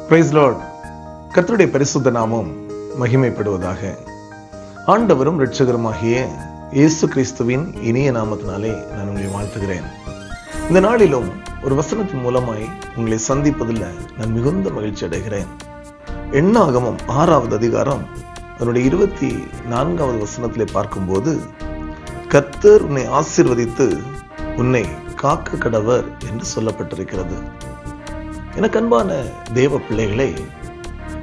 Price Lord. கர்த்தருடைய பரிசுத்த நாமம் மகிமைப்படுவதாக. ஆண்டவரும் இரட்சகருமாகிய இயேசு கிறிஸ்துவின் இனிய நாமத்தினாலே நான் உங்களை வாழ்த்துகிறேன். இந்த நாளிலும் ஒரு வசனத்தின் மூலமாய் உங்களை சந்திப்பதில் நான் மிகுந்த மகிழ்ச்சி அடைகிறேன். எண்ணாகமம் 6வது அதிகாரம் அதனுடைய 24வது வசனத்திலே பார்க்கும்போது, கர்த்தர் உன்னை ஆசீர்வதித்து உன்னை காக்க கடவர் என்று சொல்லப்பட்டிருக்கிறது. எனக்கு அன்பான தேவ பிள்ளைகளே,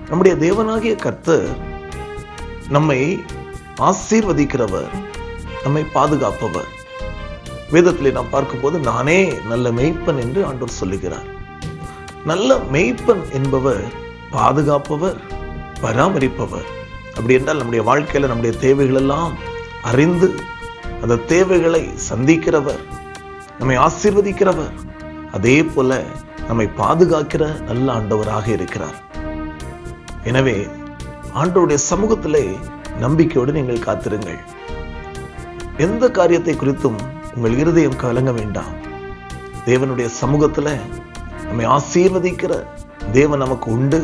நம்முடைய தேவனாகிய கர்த்தர் நம்மை ஆசீர்வதிக்கிறவர், நம்மை பாதுகாப்பவர். வேதத்திலே நாம் பார்க்கும்போது, நானே நல்ல மேய்ப்பன் என்று ஆண்டவர் சொல்லுகிறார். நல்ல மேய்ப்பன் என்பவர் பாதுகாப்பவர், பராமரிப்பவர். அப்படி என்றால் நம்முடைய வாழ்க்கையில நம்முடைய தேவைகள் எல்லாம் அறிந்து அந்த தேவைகளை சந்திக்கிறவர், நம்மை ஆசீர்வதிக்கிறவர், அதே போல நம்மை பாதுகாக்கிற நல்ல ஆண்டவராக இருக்கிறார். எனவே ஆண்டவருடைய சமூகத்திலே நம்பிக்கையோடு நீங்கள் காத்திருங்கள். எந்த காரியத்தை குறித்தும் உங்கள் இருதயம் கலங்க வேண்டாம். தேவனுடைய சமூகத்துல நம்மை ஆசீர்வதிக்கிற தேவன் நமக்கு உண்டு.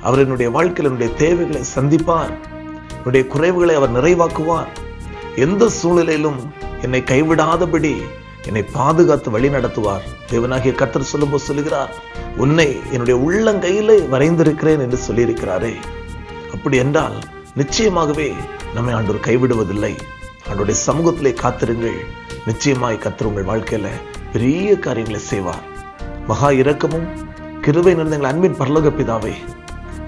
அவர் என்னுடைய வாழ்க்கையில் என்னுடைய தேவைகளை சந்திப்பார், என்னுடைய குறைவுகளை அவர் நிறைவாக்குவார். எந்த சூழ்நிலையிலும் என்னை கைவிடாதபடி என்னை பாதுகாத்து வழி நடத்துவார். தேவனாகிய கர்த்தர் சொல்லும்போது சொல்லுகிறார், உன்னை என்னுடைய உள்ளங்கையிலே வரைந்திருக்கிறேன் என்று சொல்லியிருக்கிறாரே. அப்படி என்றால் நிச்சயமாகவே நம்மை ஆண்டவர் கைவிடுவதில்லை. ஆண்டவருடைய சமூகத்திலே காத்திருங்கள். நிச்சயமாய் கர்த்தர் உங்கள் வாழ்க்கையில பெரிய காரியங்களை செய்வார். மகா இரக்கமும் கிருபை நிறைந்த எங்கள் அன்பின் பரலோக பிதாவே,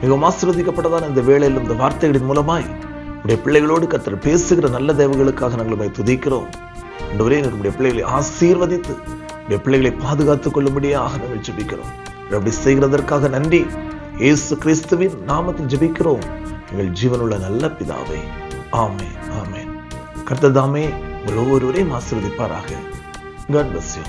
மிகவும் ஆசீர்வதிக்கப்பட்டதான இந்த வேளையில் இந்த வார்த்தைகளின் மூலமாய் உடைய பிள்ளைகளோடு கர்த்தர் பேசுகிற நல்ல தேவர்களுக்காக நாங்கள் துதிக்கிறோம். ஆண்டவரே, நம்முடைய பிள்ளைகளை ஆசீர்வதித்து நம்முடைய பிள்ளைகளை பாதுகாத்துக் கொள்ளும்படியாக நாங்கள் ஜெபிக்கிறோம். அப்படி செய்கிறதற்காக நன்றி. இயேசு கிறிஸ்துவின் நாமத்தில் ஜெபிக்கிறோம் எங்கள் ஜீவனுள்ள நல்ல பிதாவே. ஆமென், ஆமென். கர்த்தர் தாமே உங்கள் ஒவ்வொருவரையும் ஆசீர்வதிப்பாராக. God bless you.